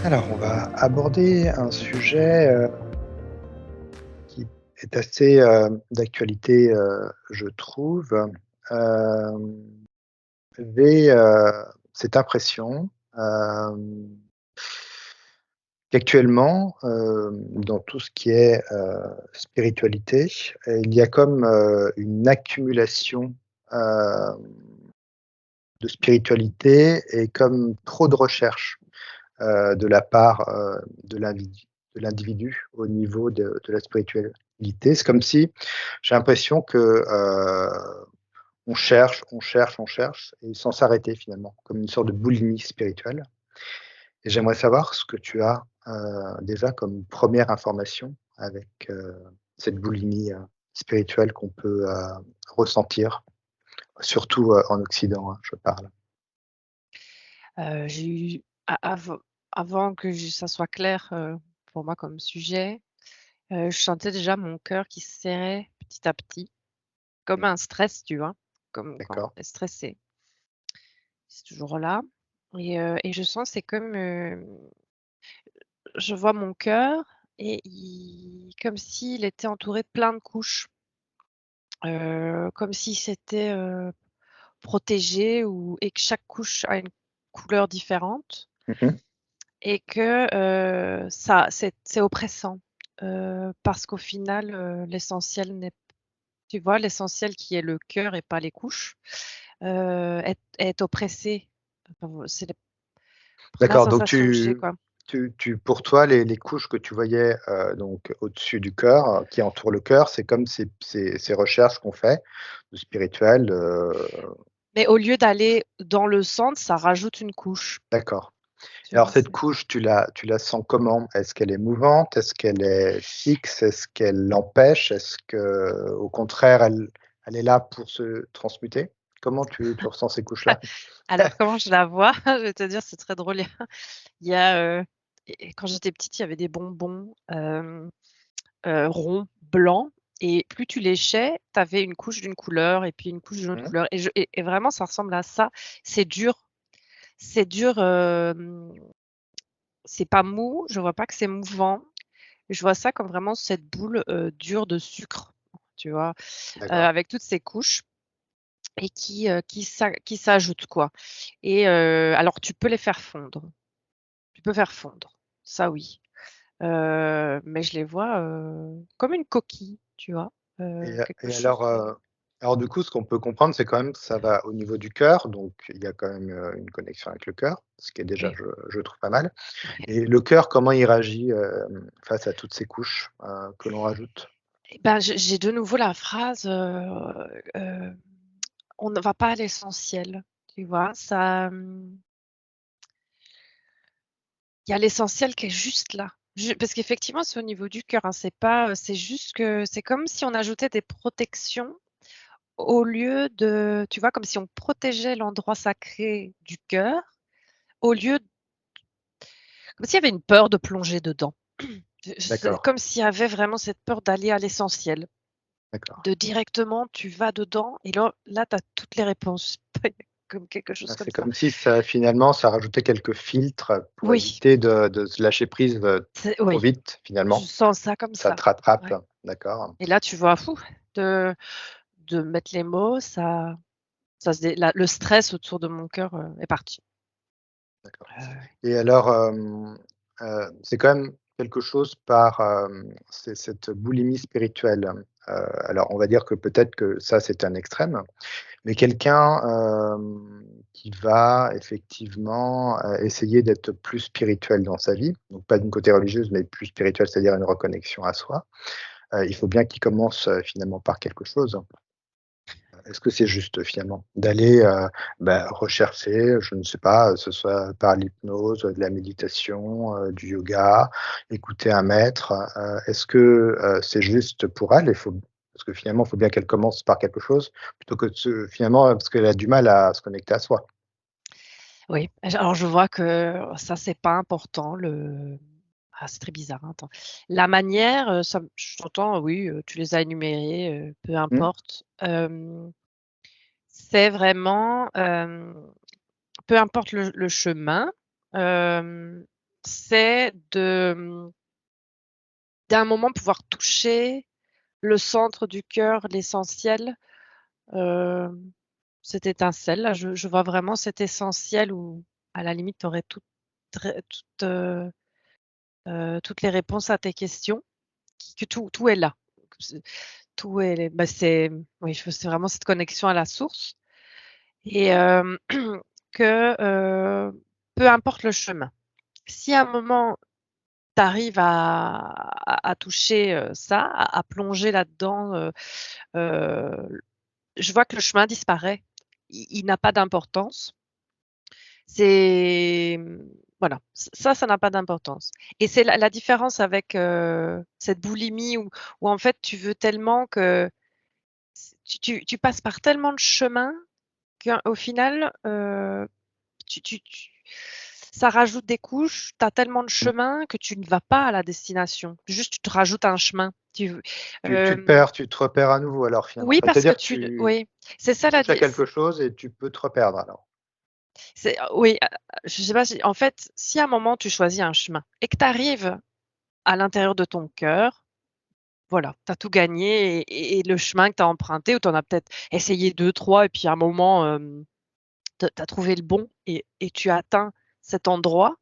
Alors, on va aborder un sujet qui est assez d'actualité, je trouve. J'ai cette impression qu'actuellement, dans tout ce qui est spiritualité, il y a comme une accumulation euh, de spiritualité et comme trop de recherche de la part, de l'individu au niveau de la spiritualité. C'est comme si j'ai l'impression que, on cherche, on cherche, on cherche et sans s'arrêter finalement, comme une sorte de boulimie spirituelle et j'aimerais savoir ce que tu as, déjà comme première information avec, cette boulimie, spirituelle qu'on peut, ressentir, surtout, en Occident, hein, je parle. J'ai eu a avant que ça soit clair, pour moi comme sujet, je sentais déjà mon cœur qui se serrait petit à petit, comme Mmh, un stress, tu vois? Comme quand d'accord. on est stressé, c'est toujours là et je sens c'est comme, je vois mon cœur et il comme s'il était entouré de plein de couches, comme si c'était, protégé ou et que chaque couche a une couleur différente. Mmh. Et que, ça c'est oppressant, parce qu'au final, l'essentiel n'est tu vois, l'essentiel qui est le cœur et pas les couches, est oppressé. Enfin, c'est la D'accord, donc sensation que j'ai, tu quoi. tu pour toi, les couches que tu voyais, donc au-dessus du cœur, qui entourent le cœur, c'est comme ces recherches qu'on fait de spirituel, Mais au lieu d'aller dans le centre, ça rajoute une couche, d'accord. tu Alors vois? cette C'est couche, tu la sens comment? Est-ce qu'elle est mouvante? Est-ce qu'elle est fixe? Est-ce qu'elle l'empêche? Est-ce qu'au contraire, elle est là pour se transmuter? Comment tu ressens ces couches-là? alors comment je la vois? Je vais te dire, c'est très drôle. Il y a, et quand j'étais petite, il y avait des bonbons, ronds, blancs et plus tu léchais, tu avais une couche d'une couleur et puis une couche d'une autre Mmh, couleur et vraiment ça ressemble à ça. C'est dur, c'est dur, c'est pas mou, je vois pas que c'est mouvant. Je vois ça comme vraiment cette boule, dure de sucre, tu vois? d'accord. Avec toutes ces couches et qui s'ajoutent quoi et alors tu peux les faire fondre, tu peux faire fondre, ça oui, mais je les vois, comme une coquille, tu vois? Quelque Et chose de alors du coup, ce qu'on peut comprendre, c'est quand même que ça va au niveau du cœur, donc il y a quand même, une connexion avec le cœur, ce qui est déjà, oui. je trouve pas mal. Et le cœur, comment il réagit, face à toutes ces couches, que l'on rajoute? Et ben, j'ai de nouveau la phrase, on ne va pas à l'essentiel, tu vois? Il y a l'essentiel qui est juste là. Ju Parce qu'effectivement, c'est au niveau du cœur, hein, c'est pas, c'est juste que c'est comme si on ajoutait des protections au lieu de tu vois, comme si on protégeait l'endroit sacré du cœur, au lieu comme s'il y avait une peur de plonger dedans. C'est D'accord, comme s'il y avait vraiment cette peur d'aller à l'essentiel, d'accord. de directement tu vas dedans et là tu as toutes les réponses. Comme quelque chose Ah, comme c'est ça. comme si ça finalement, ça rajoutait quelques filtres pour Oui, éviter de se lâcher prise, trop oui, vite je finalement. sens ça comme Ça ça. te rattrape, Ouais d'accord, et là tu vois, fou, de mettre les mots, ça se dé la le stress autour de mon cœur, est parti. d'accord. Heu, Et alors, c'est quand même quelque chose par, c'est cette boulimie spirituelle, alors on va dire que peut-être que ça, c'est un extrême, mais quelqu'un, qui va effectivement, essayer d'être plus spirituel dans sa vie, donc pas d'une côté religieuse, mais plus spirituel, c'est-à-dire une reconnexion à soi, il faut bien qu'il commence, finalement par quelque chose. Est-ce que c'est juste finalement d'aller, rechercher, je ne sais pas, ce soit par l'hypnose, de la méditation, du yoga, écouter un maître, est-ce que, c'est juste pour elle? Parce que finalement, il faut bien qu'elle commence par quelque chose plutôt que de se finalement, parce qu'elle a du mal à se connecter à soi. oui, alors je vois que ça, c'est pas important, c'est très bizarre, hein, attends. La manière, ça m je t'entends, oui, tu les as énumérés, peu Mmh, importe. C'est vraiment, peu importe le chemin, hem, c'est d'un moment pouvoir toucher le centre du cœur, l'essentiel, cette étincelle là. Je vois vraiment cet essentiel où, à la limite, tu aurais toutes les réponses à tes questions, que tout est là. C'est tout est bah, c'est oui, c'est vraiment cette connexion à la source et que, peu importe le chemin. Si à un moment tu arrives à toucher, ça, à plonger là-dedans, je vois que le chemin disparaît. Il n'a pas d'importance. C'est, voilà, ça n'a pas d'importance et c'est la différence avec, cette boulimie où en fait tu veux tellement que tu passes par tellement de chemins qu'au final, tu ça rajoute des couches. Tu as tellement de Mmh. chemins que tu ne vas pas à la destination. Juste, tu te rajoutes un chemin. Tu te perds, tu te repères à nouveau alors finalement. Oui, Enfin, parce que c'est-à-dire que tu oui, c'est ça la touches à di quelque chose et tu peux te reperdre alors? oui, je sais pas si en fait, si à un moment tu choisis un chemin et que tu arrives à l'intérieur de ton cœur, voilà, tu as tout gagné et le chemin que tu as emprunté ou tu en as peut-être essayé 2, 3 et puis à un moment, tu as trouvé le bon et tu as atteint cet endroit,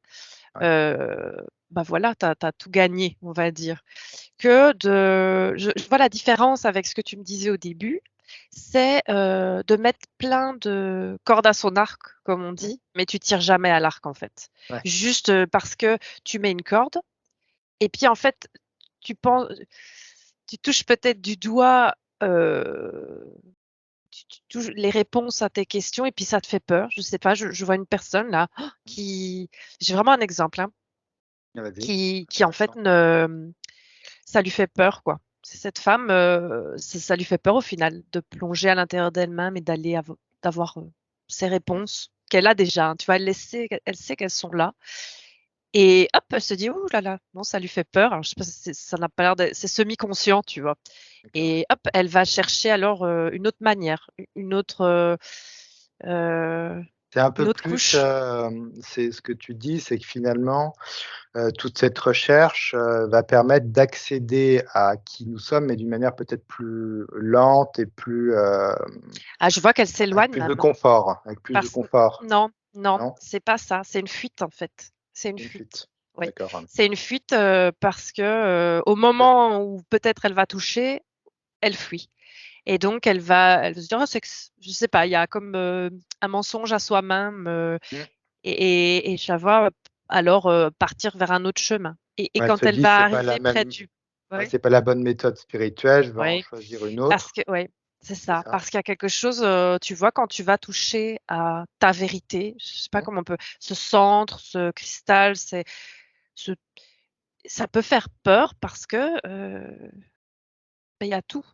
Ouais. heu, bah, voilà, tu as tout gagné, on va dire. Que je vois la différence avec ce que tu me disais au début, c'est, de mettre plein de cordes à son arc, comme on Mmh. dit, mais tu tires jamais à l'arc, en fait. Ouais. Juste, parce que tu mets une corde et puis, en fait, tu touches peut-être du doigt, tu touches les réponses à tes questions et puis ça te fait peur. Je sais pas, je vois une personne là, Mmh. qui j'ai vraiment un exemple, hein, Ah, vas-y, qui en fait intéressant. ça lui fait peur, quoi. C'est cette femme, ça lui fait peur au final de plonger à l'intérieur d'elle-même et d'avoir, ces Mmh. réponses qu'elle a déjà, hein, tu vois? Elle sait qu'elles sont là et hop, elle se dit: «Ouh là là», non, ça lui fait peur. Alors je sais pas si ça n'a pas l'air c'est semi-conscient, tu vois? D'accord, ouais. Et hop, elle va chercher alors, une autre manière, heu, C'est un une peu autre plus, couche. c'est ce que tu dis, c'est que finalement, toute cette recherche, va permettre d'accéder à qui nous sommes, mais d'une manière peut-être plus lente et plus, Ah, je vois qu'elle avec s'éloigne plus de même, confort, avec plus de parce confort, non, non, non? c'est pas ça, c'est une fuite en fait. C'est une Une fuite. fuite. Oui, D'accord, c'est une fuite, parce que, au moment où peut-être elle va toucher, elle fuit et donc elle va se dire: «Oh c'est que c» je sais pas, il y a comme, un mensonge à soi-même, mmh, et ça va alors, partir vers un autre chemin et elle quand se elle dit: va «C'est pas la arriver près même du ouais, ouais, c'est pas la bonne méthode spirituelle, je vais en ouais, choisir une parce autre». que ouais, c'est C'est ça, ça? parce qu'il y a quelque chose, tu vois, quand tu vas toucher à ta vérité, je sais pas Mmh, comment on peut ce centre, ce cristal, ce ça peut faire peur parce que, bah, il y a tout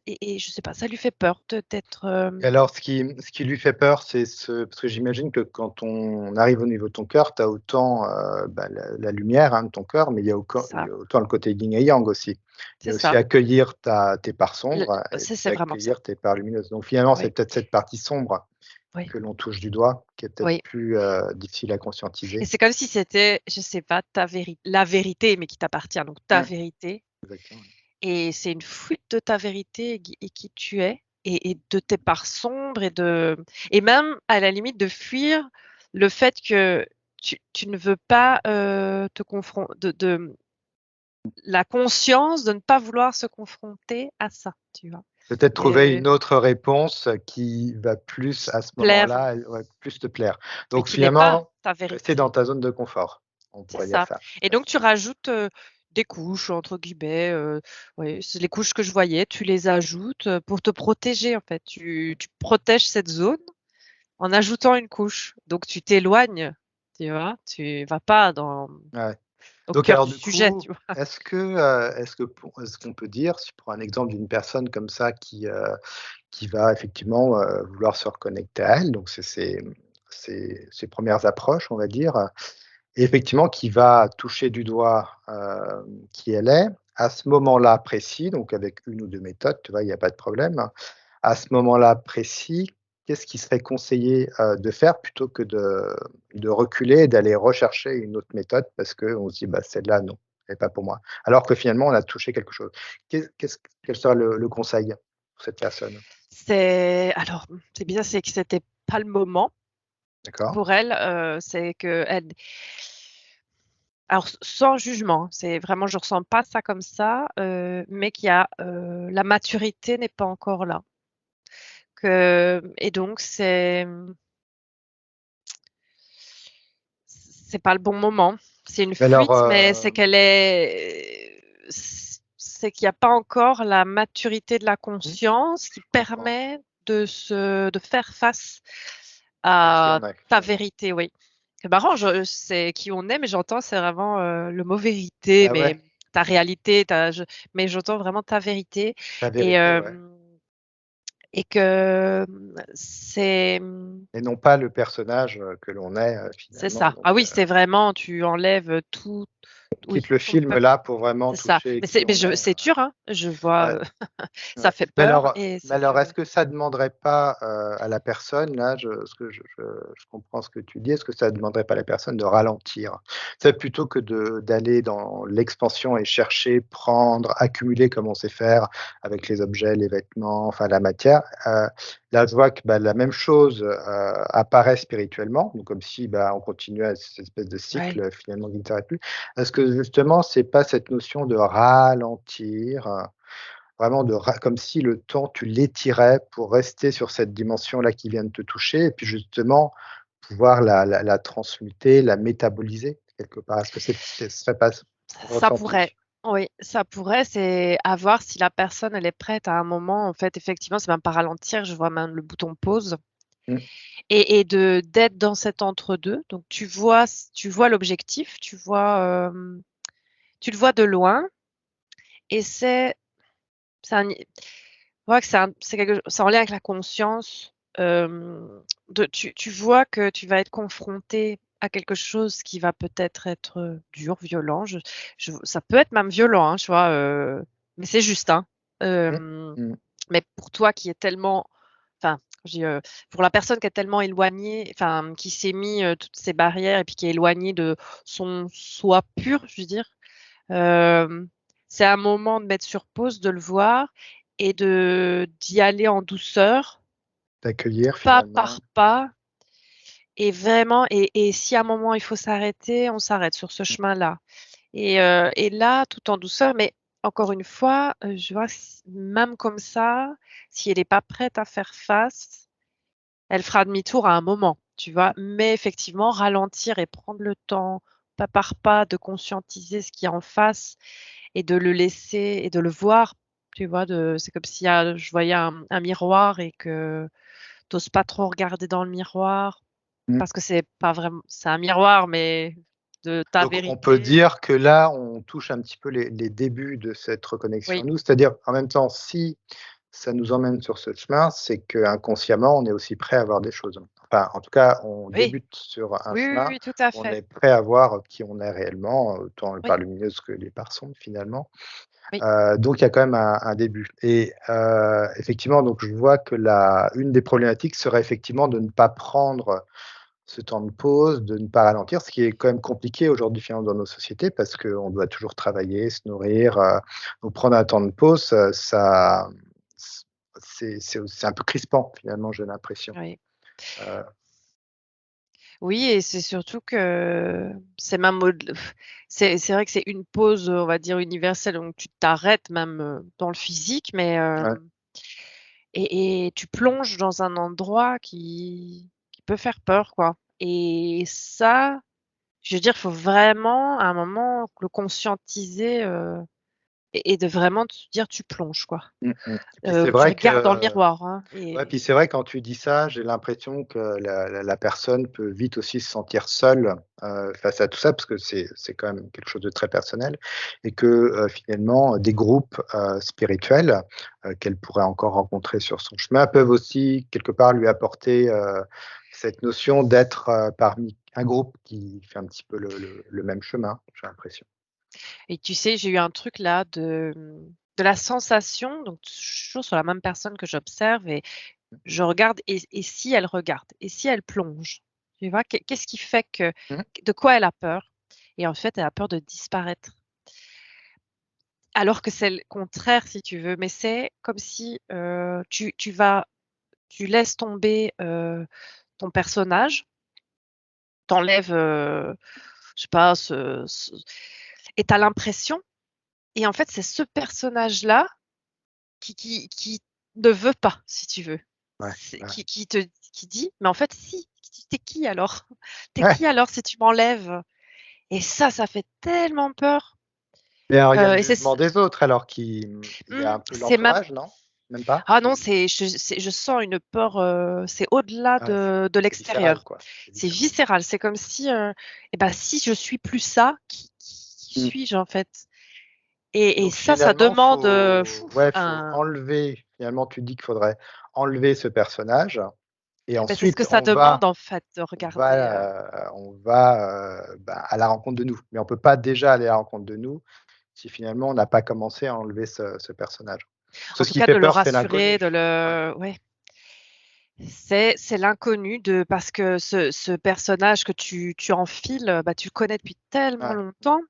et je sais pas, ça lui fait peur d'être, et alors ce qui lui fait peur, c'est parce que j'imagine que quand on arrive au niveau de ton cœur, tu as autant, bah, la lumière, hein, de ton cœur, mais il y ça, a autant le côté yin et yang aussi. Il y c'est a aussi ça. accueillir tes parts Le sombres et c'est puis vraiment ça. accueillir tes parts lumineuses. Donc finalement, c'est Oui, peut-être cette partie sombre oui, que l'on touche du doigt, qui est peut-être oui plus, difficile à et conscientiser. c'est comme si c'était, je sais pas, la vérité, mais qui t'appartient, donc ta Mmh, vérité exactement. et c'est une fuite de ta vérité et qui tu es et de tes parts sombres et même à la limite de fuir le fait que tu ne veux pas, te confron de la conscience de ne pas vouloir se confronter à ça, tu vois? Peut-être trouver Et une autre réponse qui va plus à ce plaire moment-là, ouais, plus te plaire. et Donc qui n'est pas finalement, ta rester dans vérité. ta zone de confort, on C'est pourrait dire ça ça. et Ouais. donc tu rajoutes, des «couches» entre guillemets, oui, c'est les couches que je voyais, tu les ajoutes, pour te protéger en fait. Tu protèges cette zone en ajoutant une couche. Donc tu t'éloignes, tu vois? Tu vas pas Ouais. au Donc cœur alors du du sujet, coup, tu vois? est-ce qu'on peut dire, si je prends un exemple d'une personne comme ça qui va effectivement, vouloir se reconnecter à elle, donc c'est ses 1ères approches, on va dire, et effectivement qui va toucher du doigt, qui elle est, à ce moment-là précis, donc avec une ou 2 méthodes, tu vois? Il y a pas de problème. À ce moment-là précis, qu'est-ce qui serait conseillé, de faire plutôt que de reculer et d'aller rechercher une autre méthode parce qu'on se dit: «Bah, celle-là, non, elle est pas pour moi». Alors que finalement, on a touché quelque chose. Quel serait le conseil pour cette personne? C'est bizarre, c'est que c'était pas le moment D'accord? pour elle, c'est qu'elle alors sans jugement, hein, c'est vraiment je ressens pas ça comme ça, mais qu'il y a, la maturité n'est pas encore là. Et donc c'est pas le bon moment. C'est une Mais alors, fuite, mais c'est qu'il y a pas encore la maturité de la mmh, conscience qui je comprends. permet de faire face À qui à on est ta finalement. vérité, oui. C'est marrant, je c'est qui on est, mais j'entends c'est vraiment, le mot vérité, Bah, mais ouais, ta réalité, ta je mais j'entends vraiment ta vérité la et vérité, ouais. et que, c'est, Et non pas le personnage, que l'on est, c'est finalement ça. donc Ah oui, c'est vraiment tu enlèves tout on quitte oui, le ton film là pour vraiment c'est ça. toucher Mais qui on est, c'est dur, hein. Je vois, ouais. ça Ouais. fait peur et Mais c'est alors dur, est-ce oui. que ça demanderait pas, à la personne là, ce que je comprends ce que tu dis, est-ce que ça demanderait pas à la personne de ralentir? C'est plutôt que d'aller dans l'expansion et chercher, prendre, accumuler comme on sait faire avec les objets, les vêtements, enfin la matière, là je vois que, bah, la même chose, apparaît spirituellement, donc comme si, bah, on continuait cette espèce de Ouais. cycle, finalement qui ne s'arrête plus. Est-ce que justement c'est pas cette notion de ralentir, vraiment de ra comme si le temps, tu l'étirais pour rester sur cette dimension-là qui vient de te toucher et puis justement pouvoir la transmuter, la métaboliser quelque part. Est-ce que ce serait pas ton Ça pourrait. ressenti? Oui, ça pourrait, c'est à voir si la personne, elle est prête à un moment, en fait, effectivement, c'est même pas ralentir, je vois même le bouton pause Mmh, et d'être dans cet entre-deux. Donc tu vois l'objectif, tu le vois de loin et c'est un ouais, que c'est quelque c'est en lien avec la conscience, de tu vois que tu vas être confronté à quelque chose qui va peut-être être, dur, violent. Ça peut être même violent, hein, tu vois? Mais c'est juste, hein. mmh, Hem, mmh. mais pour toi qui est tellement enfin, je dis, pour la personne qui est tellement éloignée, enfin, qui s'est mis, toutes ces barrières et puis qui est éloignée de son soi pur, je veux dire. Hem, c'est un moment de mettre sur pause, de le voir et d'y aller en douceur, D'accueillir pas finalement. par pas et vraiment et si à un moment il faut s'arrêter, on s'arrête sur ce Mmh, chemin-là et là, tout en douceur, mais encore une fois, je vois même comme ça, si elle est pas prête à faire face, elle fera demi-tour à un moment, tu vois? Mais effectivement, ralentir et prendre le temps, pas par pas, de conscientiser ce qu'il y a en face et de le laisser et de le voir, tu vois? C'est comme si, je voyais un miroir et que tu oses pas trop regarder dans le miroir mmh. parce que c'est pas vraiment c'est un miroir, mais de ta Donc on peut vérité. dire que là, on touche un petit peu les débuts de cette reconnexion Oui, à nous. C'est-à-dire, en même temps, si ça nous emmène sur ce chemin, c'est qu'inconsciemment, on est aussi prêt à voir des choses. Enfin, en tout cas, on oui, débute sur un oui, oui, chemin oui, tout à où on fait. est prêt à voir qui on est réellement, autant les Oui, parts lumineuses que les parts sombres finalement. oui, Donc il y a quand même un début et effectivement, donc je vois que la une des problématiques serait effectivement de ne pas prendre ce temps de pause, de ne pas ralentir, ce qui est quand même compliqué aujourd'hui finalement dans nos sociétés parce qu'on doit toujours travailler, se nourrir, donc prendre un temps de pause, ça c'est un peu crispant finalement, j'ai l'impression. oui. Heu, Oui et c'est surtout que c'est même c'est vrai que c'est une pause, on va dire universelle, donc tu t'arrêtes même, dans le physique, mais ouais. et tu plonges dans un endroit qui peut faire peur, quoi et ça, je veux dire, il faut vraiment à un moment le conscientiser, et de vraiment te dire: «Tu plonges», quoi. Mmh mh. Et puis c'est Tu vrai regardes dans le que miroir, hein ouais, et puis c'est vrai quand tu dis ça, j'ai l'impression que la personne peut vite aussi se sentir seule, face à tout ça, parce que c'est quand même quelque chose de très personnel et que, finalement, des groupes, spirituels, qu'elle pourrait encore rencontrer sur son chemin, peuvent aussi quelque part lui apporter, cette notion d'être, parmi un groupe qui fait un petit peu le même chemin, j'ai l'impression. et tu sais, j'ai eu un truc là de la sensation, donc toujours sur la même personne que j'observe Je regarde et si elle regarde? Et si elle plonge? Tu vois? Qu'est-ce qui fait que Mmh. de quoi elle a peur? Et en fait, elle a peur de disparaître. Alors que c'est le contraire, si tu veux, mais c'est comme si, tu laisses tomber, ton personnage, t'enlèves, je sais pas, ce et tu as l'impression et en fait, c'est ce personnage-là qui ne veut pas, si tu veux. Ouais, C'est ouais. qui dit: «Mais en fait si, tu es qui alors? Tu es Ouais, qui alors si tu m'enlèves?» Et ça fait tellement peur, mais alors il y a le et jugement des autres alors il y a un peu c'est même l'entourage, non? Même pas? ah non, Ou je sens une peur, c'est au-delà ouais, de c'est viscéral, l'extérieur. quoi. C'est C'est viscéral. viscéral, c'est comme si, et bah, si je suis plus ça, qui Mmh. suis-je en fait? Et Donc ça finalement, demande, fou, faut un enlever finalement, tu dis qu'il faudrait enlever ce personnage et bah, c'est ce que ensuite ça demande en fait de on regarder, va, à la rencontre de nous. Mais on peut pas déjà aller à la rencontre de nous si finalement on n'a pas commencé à enlever ce personnage. Parce que en ce tout qui cas fait de le peur, c'est rassurer, de l'inconnu. Ouais, le ouais. C'est l'inconnu de parce que ce personnage que tu enfiles, bah, tu le connais depuis tellement ouais, longtemps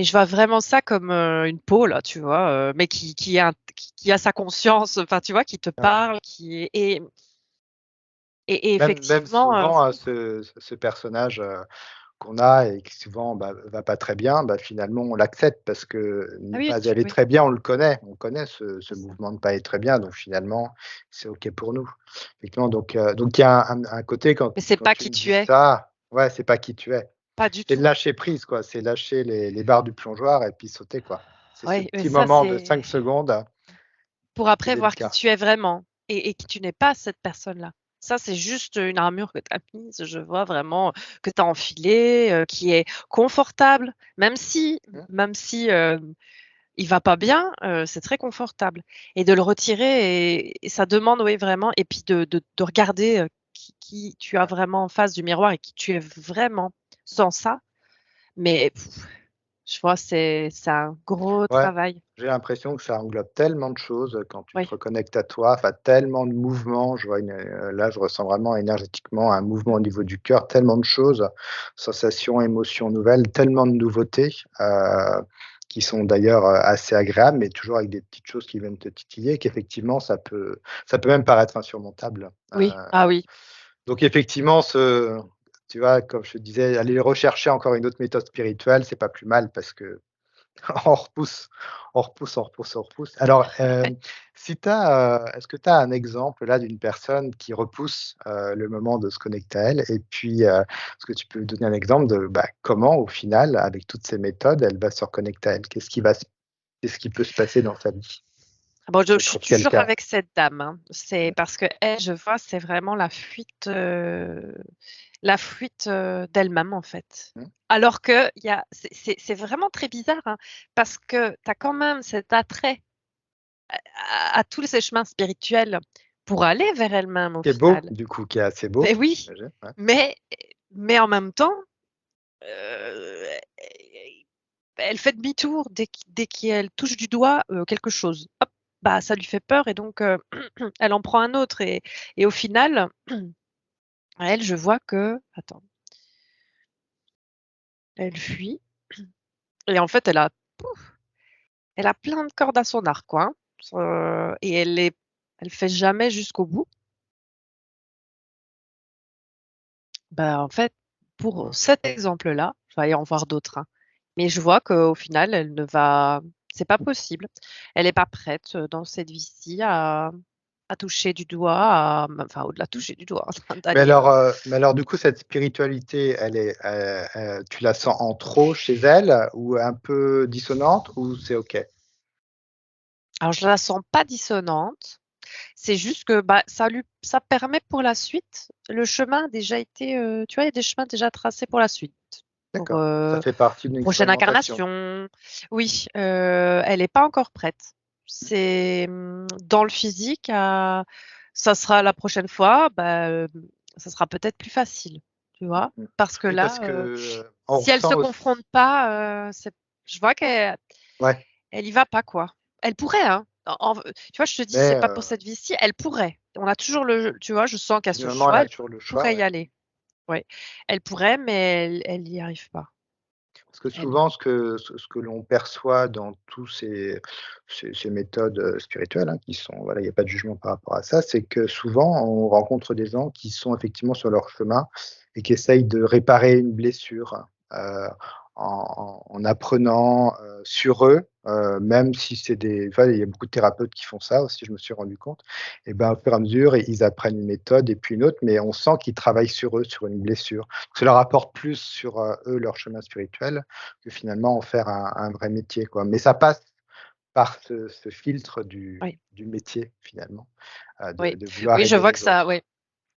et je vois vraiment ça comme, une peau là, tu vois? Mais qui a sa conscience, enfin, tu vois? Qui te ouais. parle, qui est et Même effectivement, souvent, ce personnage, qu'on a et qui souvent, va pas très bien, finalement on l'accepte parce que ah ne oui, pas tu aller oui, très bien, on le connaît. On connaît ce mouvement de ne pas aller très bien, donc finalement, c'est OK pour nous. Effectivement, donc il y a un côté mais c'est quand pas tu qui me dis tu es, ça, ouais, c'est pas qui tu es. pas du C'est de tout. lâcher prise, quoi, c'est lâcher les barres du plongeoir et puis sauter, quoi. C'est ce Ouais, mais petit ça, moment de c'est 5 secondes pour qui est après voir qui délicat. tu es vraiment et qui tu n'es pas cette personne-là. Ça, c'est juste une armure que tu as mise, je vois vraiment, que tu as enfilée, qui est confortable, Mmh, même si, il va pas bien, c'est très confortable et de le retirer et ça demande, oui, vraiment et puis de regarder, qui tu as ouais. vraiment en face du miroir et qui tu es vraiment sans ça, mais je vois, c'est un gros Ouais, travail. j'ai l'impression que ça englobe tellement de choses, quand tu te Oui, reconnectes à toi, enfin tellement de mouvements. Je vois là, je ressens vraiment énergétiquement un mouvement au niveau du cœur, tellement de choses, sensations, émotions nouvelles, tellement de nouveautés, qui sont d'ailleurs, assez agréables, mais toujours avec des petites choses qui viennent te titiller, qu'effectivement ça peut même paraître insurmontable. oui, ah oui. Donc effectivement, tu vois, comme je te disais, aller rechercher encore une autre méthode spirituelle, c'est pas plus mal parce que on repousse, on repousse, on repousse, on repousse. Alors, si tu as, est-ce que tu as un exemple là d'une personne qui repousse, le moment de se connecter à elle? Et puis, est-ce que tu peux donner un exemple de, comment au final, avec toutes ces méthodes, elle va se reconnecter à elle? Qu'est-ce qui peut se passer dans sa vie? Bon, je suis N'importe quel toujours cas. avec cette dame, hein. C'est Mmh, parce qu'elle, je vois, c'est vraiment la fuite, d'elle-même, en fait. mmh. Alors qu'il y a c'est vraiment très bizarre, hein, parce que tu as quand même cet attrait à tous ces chemins spirituels pour aller vers elle-même, au Qui est beau, final. du coup, qui est assez beau, Mais oui, j'imagine, ouais. mais mais en même temps, heu, elle fait demi-tour dès qu'elle touche du doigt, quelque chose. Hop, bah, ça lui fait peur et donc elle en prend un autre et au final, elle, je vois que attends, elle fuit et en fait, elle a plein de cordes à son arc, quoi, hein. Et elle fait jamais jusqu'au bout. Bah, en fait, pour cet exemple-là, il va y en voir d'autres, hein, mais je vois qu'au final, elle ne va c'est pas possible. Elle est pas prête, dans cette vie-ci à toucher du doigt, enfin, au-delà de toucher du doigt, d'aller, Mais alors du coup, cette spiritualité, elle est, tu la sens en trop chez elle ou un peu dissonante ou c'est OK? alors je la sens pas dissonante, c'est juste que, bah, ça permet pour la suite le chemin a déjà été, tu vois, il y a des chemins déjà tracés pour la suite, pour, D'accord, ça fait partie d'une prochaine expérimentation. incarnation. Oui, elle est pas encore prête. Mmh, C'est, dans le physique, ça sera la prochaine fois, bah, ça sera peut-être plus facile, tu vois? mmh. Parce que Oui, parce là, que, on si elle se ressent confronte aussi pas, c'est je vois ouais, elle y va pas, quoi. Elle pourrait, hein, tu vois, je te dis, c'est mais pas pour cette vie-ci, elle pourrait. on a toujours tu vois, je sens qu'à ce Finalement, elle choix, a elle toujours le choix, pourrait y ouais. aller. Ouais. Elle pourrait, mais elle y arrive pas. Parce que Elle. souvent, ce que l'on perçoit dans tous ces méthodes, spirituelles, hein, qui sont voilà, il y a pas de jugement par rapport à ça, c'est que souvent, on rencontre des gens qui sont effectivement sur leur chemin et qui essayent de réparer une blessure, en apprenant, sur eux, même si c'est des enfin, il y a beaucoup de thérapeutes qui font ça aussi, je me suis rendu compte et ben, au fur et à mesure, ils apprennent une méthode et puis une autre, mais on sent qu'ils travaillent sur eux, sur une blessure. Ça leur apporte plus sur, eux, leur chemin spirituel que finalement en faire un vrai métier, quoi. Mais ça passe par ce filtre du Oui, du métier finalement, oui. de vouloir Oui, je aider vois que les ça, autres. oui,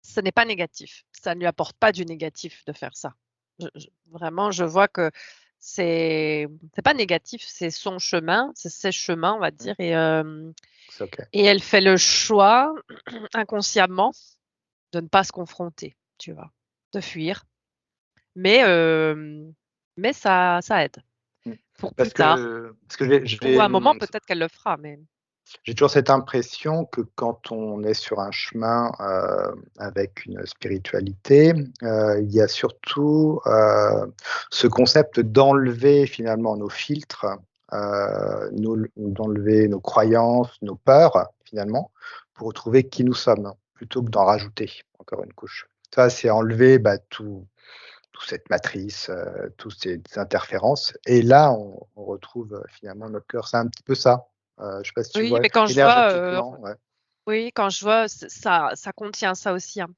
ce n'est pas négatif. Ça ne lui apporte pas du négatif de faire ça. Vraiment, je vois que c'est pas négatif, c'est son chemin, c'est ses chemins, on va Mmh, dire c'est OK. et elle fait le choix inconsciemment de ne pas se confronter, tu vois? De fuir, mais ça aide Mmh. pour plus Parce tard que parce que j'ai ou j'ai, à un moment mmh, peut-être qu'elle le fera, mais j'ai toujours cette impression que quand on est sur un chemin, avec une spiritualité, il y a surtout, ce concept d'enlever finalement nos filtres, d'enlever nos croyances, nos peurs finalement, pour retrouver qui nous sommes, plutôt que d'en rajouter encore une couche. Ça, c'est enlever, bah, toute cette matrice, tous ces interférences et là, on retrouve, finalement notre cœur. C'est un petit peu ça, je sais pas si tu oui, vois? mais quand je vois, Énergétiquement, ouais. oui, quand je vois ça contient ça aussi, hein.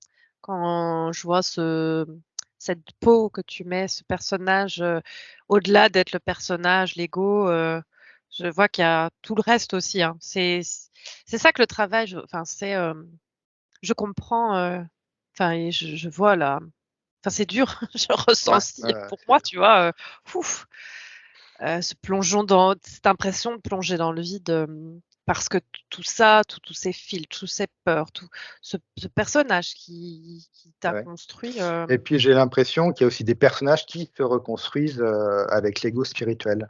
Quand je vois cette peau que tu mets, ce personnage, au-delà d'être le personnage, l'ego, je vois qu'il y a tout le reste aussi, hein. C'est ça que le travail, enfin, je comprends, enfin et je vois là enfin, c'est dur, je ressens Ouais, aussi ouais, ouais, pour c'est moi, dur. tu vois, ouf, ce plongeon dans cette impression de plonger dans le vide, parce que tout ça, tous ces fils, tous ces peurs, tout ce personnage qui t'a Ouais construit, et puis j'ai l'impression qu'il y a aussi des personnages qui se reconstruisent, avec l'ego spirituel.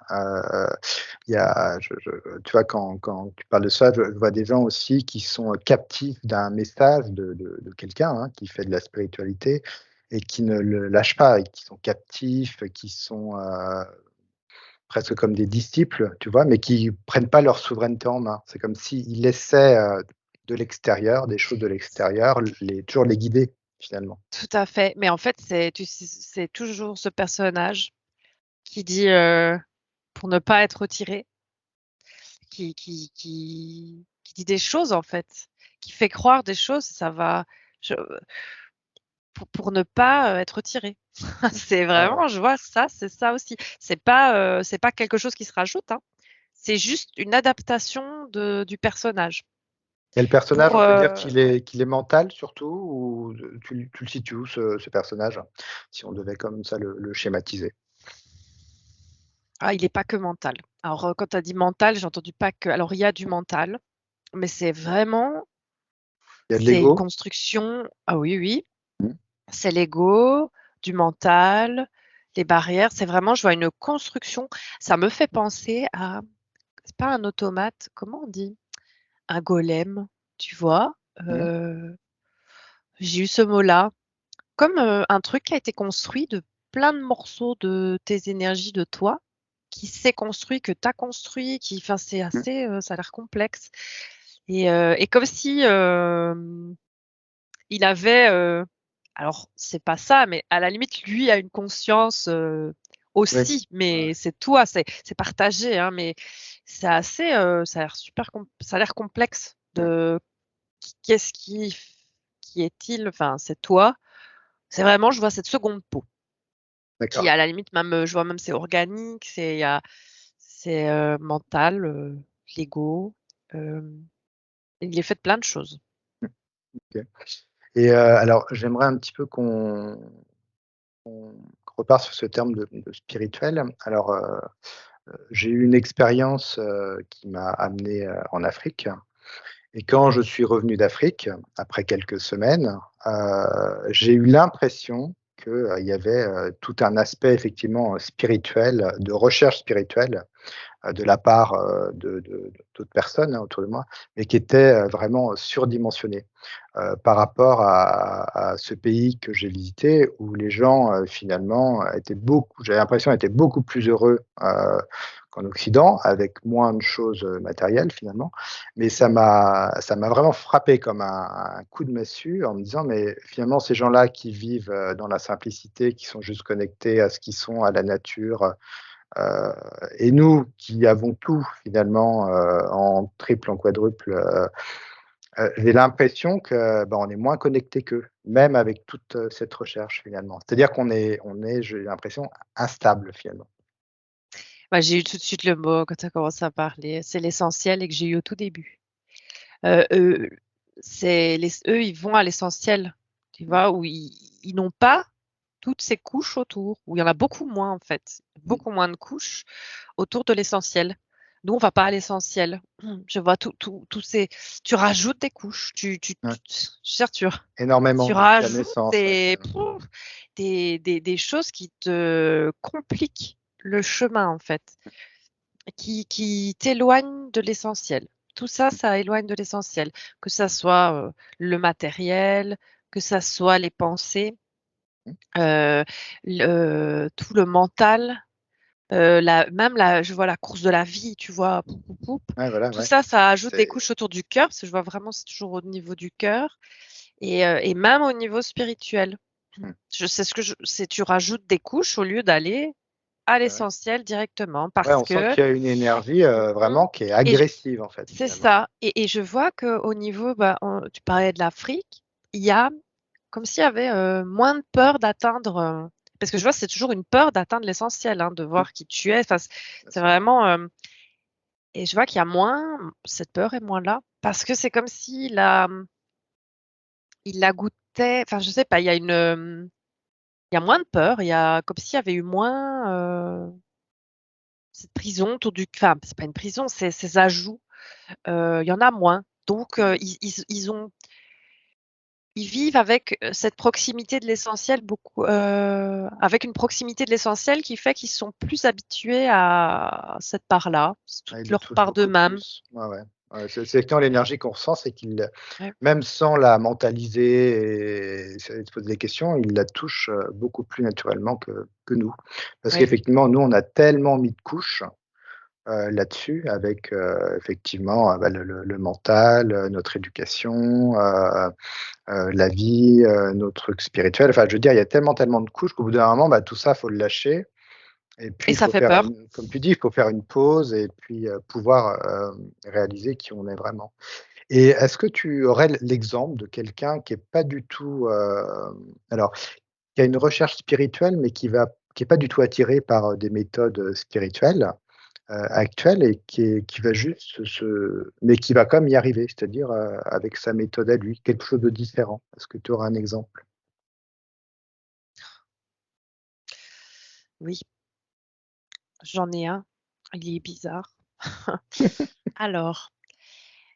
Il y a tu vois, quand tu parles de ça, je vois des gens aussi qui sont, captifs d'un message de quelqu'un, hein, qui fait de la spiritualité et qui ne le lâchent pas et qui sont captifs, qui sont, presque comme des disciples, tu vois? Mais qui prennent pas leur souveraineté en main. C'est comme s'ils laissaient, de l'extérieur, des choses de l'extérieur, toujours les guider, finalement. tout à fait. Mais en fait, c'est toujours ce personnage qui dit, pour ne pas être retiré, qui dit des choses, en fait, qui fait croire des choses, ça va je pour ne pas, être retiré. C'est Ouais, ouais. vraiment je vois ça, c'est ça aussi. C'est pas quelque chose qui se rajoute, hein. C'est juste une adaptation du personnage Et le personnage, pour, on peut dire qu'il est mental surtout ou tu le situes où ce personnage? Si on devait comme ça le schématiser. ah, il est pas que mental. Alors, quand tu as dit mental, j'ai entendu pas que alors il y a du mental, mais Il y a de c'est une l'ego? construction ah oui, oui, Mmh. c'est l'ego, du mental, les barrières, c'est vraiment je vois une construction. Ça me fait penser à c'est pas un automate, comment on dit? Un golem, tu vois? Mmh. J'ai eu ce mot-là, comme, un truc qui a été construit de plein de morceaux de tes énergies de toi, qui s'est construit, que tu as construit, qui enfin c'est Mmh. assez, ça a l'air complexe et comme si, il avait, alors c'est pas ça, mais à la limite lui a une conscience, Oui. aussi, Ouais, ouais. mais c'est toi, c'est partagé, hein, mais c'est assez, ça a l'air super ça a l'air complexe Mmh. de qu'est-ce qui est-il? Enfin, c'est toi. C'est vraiment je vois cette seconde peau qui D'accord. à la limite même, je vois même c'est organique, c'est il y a c'est, mental, l'ego, hem, il est fait de plein de choses. Mmh. OK et alors j'aimerais un petit peu qu'on repart sur ce terme de spirituel. Alors, j'ai eu une expérience, qui m'a amené, en Afrique et quand je suis revenu d'Afrique, après quelques semaines, j'ai eu l'impression que, il y avait, tout un aspect effectivement, spirituel, de recherche spirituelle de la part, d'autres personnes, autour de moi, mais qui était, vraiment surdimensionné, par rapport à ce pays que j'ai visité où les gens, finalement, étaient beaucoup j'avais l'impression étaient beaucoup plus heureux, qu'en Occident, avec moins de choses, matérielles finalement. Mais ça m'a vraiment frappé comme un coup de massue en me disant: «Mais finalement ces gens-là qui vivent, dans la simplicité, qui sont juste connectés à ce qu'ils sont, à la nature, Heu et nous qui avons tout finalement, en triple, en quadruple, j'ai l'impression que, bah, on est moins connectés qu'eux, même avec toute, cette recherche finalement. C'est-à-dire qu'on est, j'ai l'impression, instable finalement. Bah, j'ai eu tout de suite le mot quand tu as commencé à parler, c'est l'essentiel et que j'ai eu au tout début. Eux, eux, ils vont à l'essentiel, tu Mmh, vois? Où ils n'ont pas toutes ces couches autour, où il y en a beaucoup moins en fait, mmh, beaucoup moins de couches autour de l'essentiel. Nous, on va pas à l'essentiel. Je vois tous ces tu rajoutes des couches, ouais, je veux dire, tu énormément depuis la rajoutes naissance, ouais, des finalement. des choses qui te compliquent le chemin en fait, qui t'éloignent de l'essentiel. Tout ça, Mmh, ça éloigne de l'essentiel, que ça soit, le matériel, que ça soit les pensées, mmh, heu, tout le mental, la même la je vois la course de la vie, tu vois? Poup, poup, poup. ouais, voilà, Tout ouais. ça, ça ajoute des C'est couches autour du cœur, parce que je vois vraiment c'est toujours au niveau du cœur et même au niveau spirituel. mmh, Je sais ce que je c'est tu rajoutes des couches au lieu d'aller à ouais, ouais. l'essentiel directement Ouais, parce on sent que qu'il y a une énergie, mmh vraiment qui est et je agressive en fait, c'est finalement. ça et je vois qu'au niveau, bah, tu parlais de l'Afrique, il y a comme s'il y avait, moins de peur d'atteindre, parce que je vois c'est toujours une peur d'atteindre l'essentiel, hein, de Mmh, voir qui tu es. Enfin, bien c'est sûr. vraiment, et je vois qu'il y a moins cette peur est moins là parce que c'est comme s'il la, il la goûtait, enfin, je sais pas, il y a il y a moins de peur, il y a comme s'il y avait eu moins, cette prison autour du enfin, c'est pas une prison, c'est ces ajouts, il y en a moins. Donc ils vivent avec, cette proximité de l'essentiel beaucoup, avec une proximité de l'essentiel qui fait qu'ils sont plus habitués à cette part-là, c'est Ah, toute il le leur touche part beaucoup d'eux-mêmes. plus. Ouais, ouais. Ouais, c'est exactement l'énergie qu'on ressent, c'est qu'il, Ouais, même sans la mentaliser et se poser des questions, il la touche, beaucoup plus naturellement que nous. Parce ouais qu'effectivement, nous, on a tellement mis de couches, là-dessus avec, effectivement, bah, le mental, notre éducation, la vie, nos trucs spirituels. Enfin, je veux dire, il y a tellement, tellement de couches qu'au bout d'un moment, bah, tout ça, faut le lâcher et puis et il ça faut fait faire peur. une comme tu dis, il faut faire une pause et puis, pouvoir, réaliser qui on est vraiment. Et est-ce que tu aurais l'exemple de quelqu'un qui est pas du tout, alors qui a une recherche spirituelle, mais qui est pas du tout attiré par, des méthodes, spirituelles, actuelles et qui va juste mais qui va quand même y arriver, c'est-à-dire, avec sa méthode à lui, quelque chose de différent? Est-ce que tu aurais un exemple? Oui, j'en ai un, il est bizarre. Alors,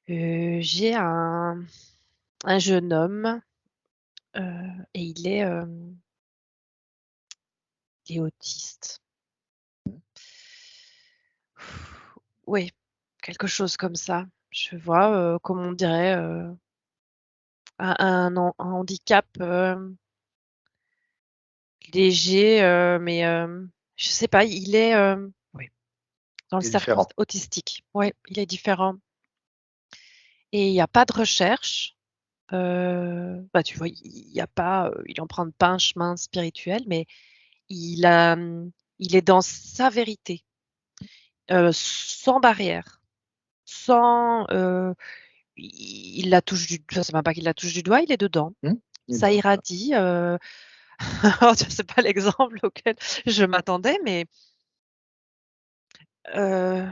j'ai un jeune homme, et il est autiste. Oui, quelque chose comme ça. Je vois, comme on dirait, un handicap, léger, mais, je sais pas, il est, oui, dans le C'est cercle différent. autistique. Ouais, il est différent et il y a pas de recherche, bah, tu vois, il y a pas, il emprunte pas un chemin spirituel, mais il a, il est dans sa vérité, sans barrière, sans, il la touche du enfin, c'est même pas qu'il la touche du doigt, il est dedans. Mmh? Il est Ça dedans, quoi. irradie, c'est pas l'exemple auquel je m'attendais, mais heu,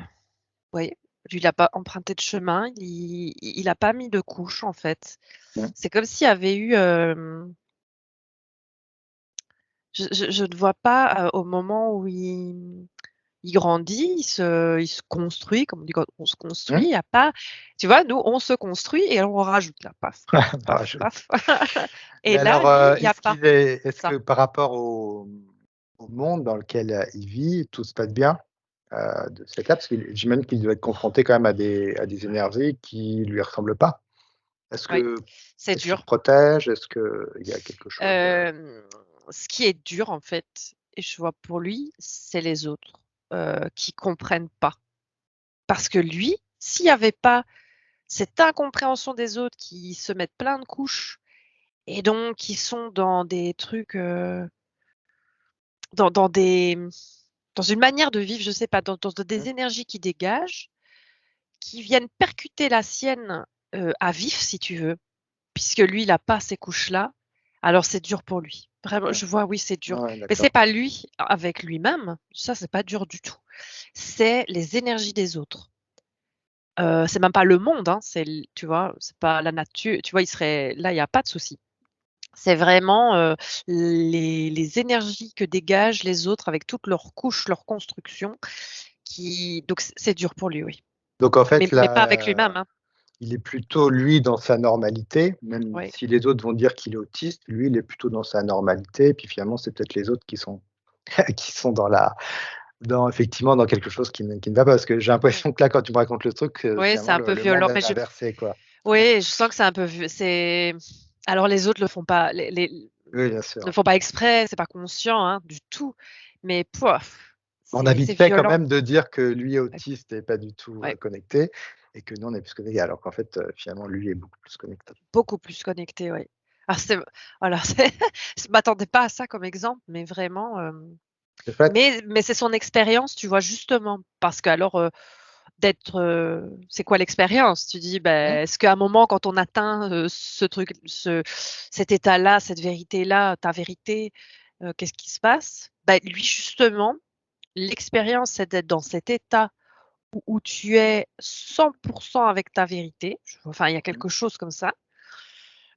oui, lui, il a pas emprunté de chemin, il a pas mis de couche, en fait. Mmh. C'est comme s'il y avait eu, je ne vois pas, au moment où il grandit, il se construit, comme on dit quand on se construit, Mmh? il y a pas tu vois, nous, on se construit et on rajoute là, paf, paf, On paf, rajoute. paf Mais et là, alors, lui, il y a pas est-ce ça. que par rapport au monde dans lequel, il vit, tout se passe bien? de cette étape? Parce que j'imagine qu'il doit être confronté quand même à des énergies qui lui ressemblent pas. Est-ce Oui, que c'est est-ce qu'il dur. se protège? Est-ce qu'il y a quelque chose, Hem, Ce qui est dur, en fait, et je vois pour lui, c'est les autres, qui comprennent pas. Parce que lui, s'il y avait pas cette incompréhension des autres qui se mettent plein de couches et donc qui sont dans des trucs, dans des dans une manière de vivre, je sais pas, dans mmh, des énergies qui dégagent, qui viennent percuter la sienne, à vif, si tu veux, puisque lui, il a pas ces couches-là, alors c'est dur pour lui. Vraiment, mmh, je vois, oui, c'est dur. ouais, Mais c'est d'accord. pas lui avec lui-même, ça, c'est pas dur du tout. C'est les énergies des autres. C'est même pas le monde, hein, c'est l tu vois? C'est pas la nature, tu vois? Il serait là, il y a pas de souci. C'est vraiment, les énergies que dégagent les autres avec toutes leurs couches, leurs constructions qui donc c'est dur pour lui, oui. Donc en fait Mais pas avec là, lui-même, hein. il est plutôt lui dans sa normalité, même Oui, si les autres vont dire qu'il est autiste, lui il est plutôt dans sa normalité et puis finalement c'est peut-être les autres qui sont qui sont dans effectivement dans quelque chose qui ne va pas. Parce que j'ai mmh. l'impression que là quand tu me racontes le truc, Oui, c'est finalement un peu le violent, monde est mais je inversé quoi. oui, je sens que c'est un peu c'est alors les autres le font pas, les Oui bien le sûr. font pas exprès, c'est pas conscient, hein, du tout, mais pouah, On a vite c'est fait quand violent. même de dire que lui est Ouais, autiste et pas du tout, ouais, connecté et que nous on est plus connectés alors qu'en fait, finalement lui est beaucoup plus connecté. beaucoup plus connecté, ouais. Ah c'est voilà, c'est je m'attendais pas à ça comme exemple, mais vraiment, C'est fait. mais c'est son expérience, tu vois? Justement, parce qu'alors, d'être, c'est quoi l'expérience? Tu dis, Mmh. ben est-ce qu'à un moment quand on atteint, ce truc, cet état-là, cette vérité-là, ta vérité, qu'est-ce qui se passe? Bah, lui justement, l'expérience, c'est d'être dans cet état où tu es 100 avec ta vérité. Je enfin, il y a Mmh. quelque chose comme ça.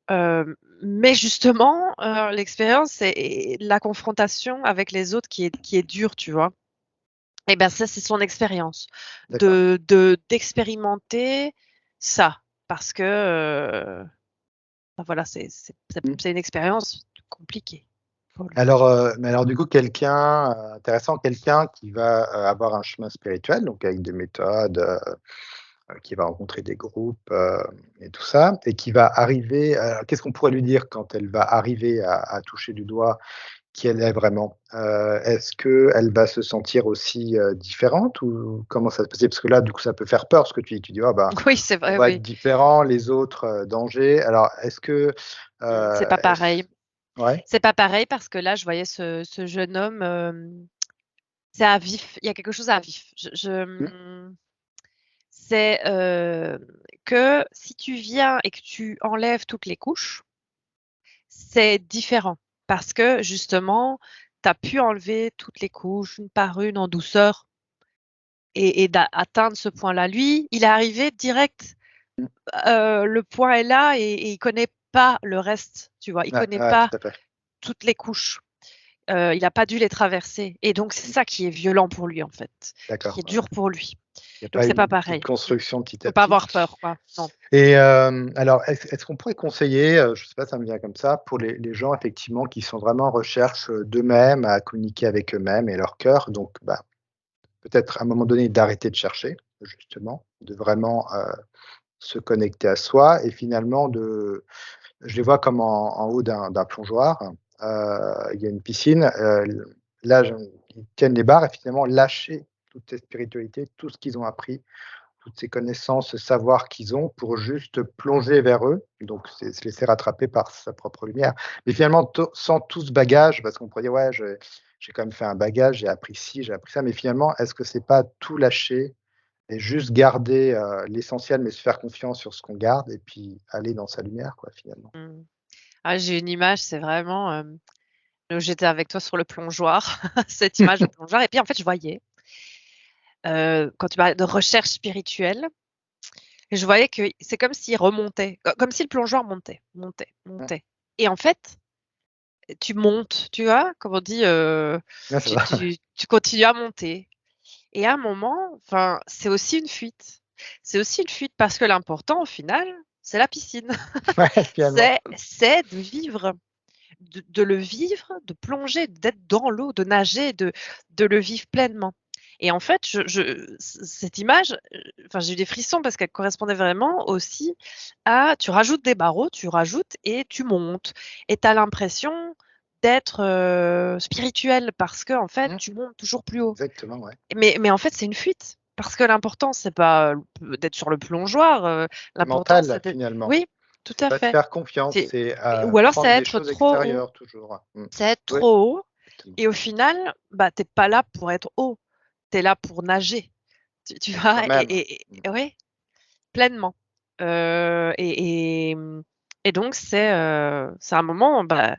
Mais justement, l'expérience, c'est la confrontation avec les autres qui est dure, tu vois? Et ben, ça, c'est son expérience D'accord. d'expérimenter ça parce que, bah, voilà, Mmh. c'est une expérience compliquée pour lui. Alors, mais alors du coup quelqu'un, intéressant, quelqu'un qui va, avoir un chemin spirituel, donc avec des méthodes, qui va rencontrer des groupes, et tout ça et qui va arriver, qu'est-ce qu'on pourrait lui dire quand elle va arriver à toucher du doigt qui elle est vraiment? Est-ce qu'elle va se sentir aussi, différente ou comment ça se passer? Parce que là, du coup, ça peut faire peur ce que tu dis. Tu dis: «Ah bah, Oui, c'est on vrai, va être oui. différents, les autres, danger». Alors est-ce que, C'est pas est-ce pareil. ouais? C'est pas pareil parce que là, je voyais ce jeune homme, c'est à vif, il y a quelque chose à vif. Mmh, C'est, que si tu viens et que tu enlèves toutes les couches, c'est différent parce que justement, tu as pu enlever toutes les couches une par une en douceur et atteindre ce point-là. Lui, il est arrivé direct, mmh. le point est là et il connaît pas le reste, tu vois? Il Ouais, connaît ouais, pas tout à fait. toutes les couches. Il a pas dû les traverser et donc c'est Mmh, ça qui est violent pour lui, en fait, qui d'accord, est ouais, ouais. dur pour lui. Il y a Donc pas c'est pas une petite pareil. Mmh. construction petit Faut à pas petit avoir peur, quoi. Non. et alors est-ce qu'on pourrait conseiller, je sais pas, ça me vient comme ça, pour les gens effectivement qui sont vraiment en recherche, d'eux-mêmes, à communiquer avec eux-mêmes et leur cœur donc bah, peut-être à un moment donné d'arrêter de chercher, justement, de vraiment, se connecter à soi et finalement de je les vois comme en haut d'un plongeoir, il y a une piscine, là je ils tiennent les barres et finalement lâcher toute cette spiritualité, tout ce qu'ils ont appris, toutes ces connaissances, ce savoir qu'ils ont pour juste plonger vers eux, donc c'est se laisser rattraper par sa propre lumière. Mais finalement sans tout ce bagage, parce qu'on pourrait dire: «Ouais, j'ai quand même fait un bagage, j'ai appris ci, j'ai appris ça», mais finalement, est-ce que c'est pas tout lâcher et juste garder, l'essentiel, mais se faire confiance sur ce qu'on garde et puis aller dans sa lumière quoi, finalement? Mmh. Ah, j'ai une image, c'est vraiment, j'étais avec toi sur le plongeoir, cette image de plongeoir et puis en fait, je voyais, quand tu parlais de recherche spirituelle, je voyais que c'est comme s'il remontait, comme si le plongeoir montait, montait, Mmh. montait et en fait, tu montes, tu vois? Comme on dit, Ouais, c'est tu vrai, tu tu continues à monter et à un moment, enfin, c'est aussi une fuite. C'est aussi une fuite parce que l'important au final, c'est la piscine. ouais, finalement. C'est de vivre, de le vivre, de plonger, d'être dans l'eau, de nager, de le vivre pleinement Et en fait, cette image, enfin, j'ai eu des frissons parce qu'elle correspondait vraiment aussi à tu rajoutes des barreaux, tu rajoutes et tu montes et tu as l'impression d'être, spirituel parce qu'en fait, Mmh. tu montes toujours plus haut. Exactement, ouais. Mais en fait, c'est une fuite parce que l'important, c'est pas, d'être sur le plongeoir, C'est l'important, mental c'est d'être finalement. oui, tout C'est à pas de fait. faire confiance, C'est c'est, ou alors c'est prendre des être choses trop haut. extérieures toujours. C'est être Oui, trop haut exactement. et au final, bah, tu es pas là pour être haut, tu es là pour nager. Tu Quand vois? même. Mmh. Et ouais, pleinement. Et donc c'est un moment, bah,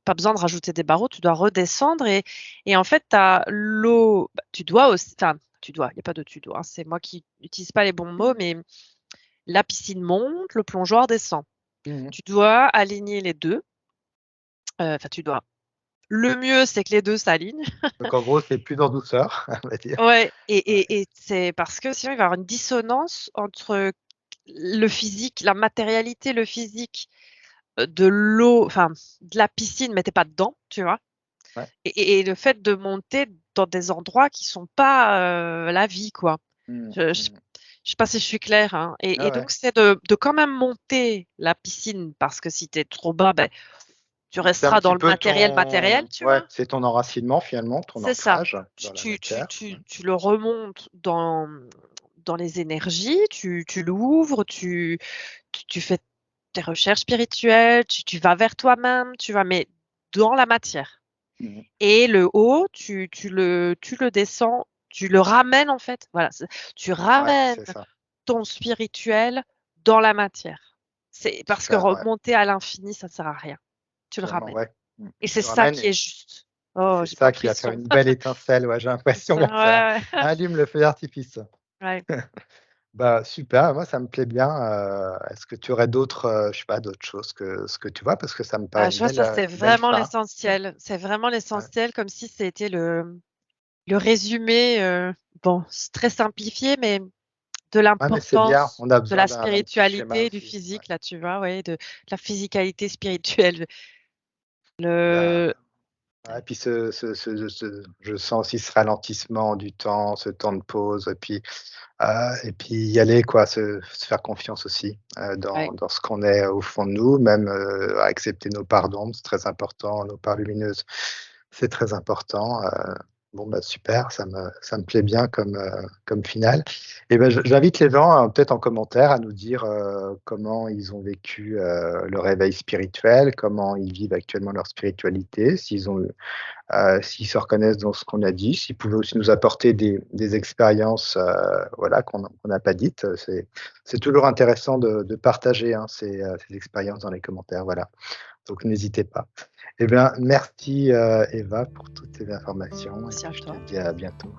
pas besoin de rajouter des barreaux, tu dois redescendre et en fait, tu as l'eau bah, tu dois aussi enfin, tu dois, il y a pas de tu dois, hein, c'est moi qui utilise pas les bons mots, mais la piscine monte, le plongeoir descend. Mmh. Tu dois aligner les 2. Enfin tu dois. Le mieux, c'est que les 2 s'alignent. Donc en gros, c'est plus en douceur, on va dire. Ouais Ouais. et c'est parce que sinon il va y avoir une dissonance entre le physique, la matérialité, le physique, de l'eau, enfin, de la piscine, mais tu es pas dedans, tu vois? Ouais. Et le fait de monter dans des endroits qui sont pas, la vie, quoi. Mmh. Je Mmh. je sais pas si je suis claire, hein Ah et ouais. donc c'est de quand même monter la piscine parce que si tu es trop bas, beh, tu C'est un resteras petit dans le peu matériel, ton tu ouais, vois? c'est ton enracinement finalement, ton C'est ça. ancrage Tu dans la tu tu matière. tu tu le remontes dans les énergies, tu l'ouvres, tu fais tes recherches spirituelles, tu vas vers toi-même, tu vas mais dans la matière Mmh. et le haut, tu le descends, tu le ramènes en fait, voilà, tu Ouais, ramènes c'est ça. ton spirituel dans la matière. C'est parce que Super, ouais. remonter à l'infini, ça ne sert à rien. Tu le Finalement, ramènes ouais. et Tu c'est le ça ramènes qui est juste. et Oh, c'est j'ai plein ça de qui va faire frissons. une belle étincelle, ouais, j'ai C'est l'impression ça, là, ça ouais, ouais. allume le feu d'artifice. Ouais. Bah, super, moi ça me plaît bien, est-ce que tu aurais d'autres, je sais pas, d'autres choses que ce que tu vois? Parce que ça me paraît Ah, je vois, ça, c'est une belle vraiment fin. l'essentiel. C'est vraiment Ouais. l'essentiel, comme si c'était le résumé, bon, c'est très simplifié, mais de Ouais, mais c'est bien, l'importance on a de besoin la d'un petit schéma spiritualité, du aussi. Ouais. physique, là, tu vois? Ouais, de la physicalité spirituelle. Bah, Le ouais, puis ce je sens aussi ce ralentissement du temps, ce temps de pause et puis y aller quoi, se faire confiance aussi, ouais, dans ce qu'on est au fond de nous, même, accepter nos parts d'ombre, c'est très important, nos parts lumineuses, c'est très important, bon, bah, super, ça me plaît bien comme finale et ben, j'invite les gens, peut-être en commentaire à nous dire, comment ils ont vécu, le réveil spirituel, comment ils vivent actuellement leur spiritualité, s'ils se reconnaissent dans ce qu'on a dit, s'ils pouvaient aussi nous apporter des expériences, voilà, qu'on n'a pas dites, c'est toujours intéressant de partager, hein, ces expériences dans les commentaires, voilà. Donc n'hésitez pas. Eh bien, merci, Eva pour toutes ces informations et merci à puis je te toi. dis à bientôt.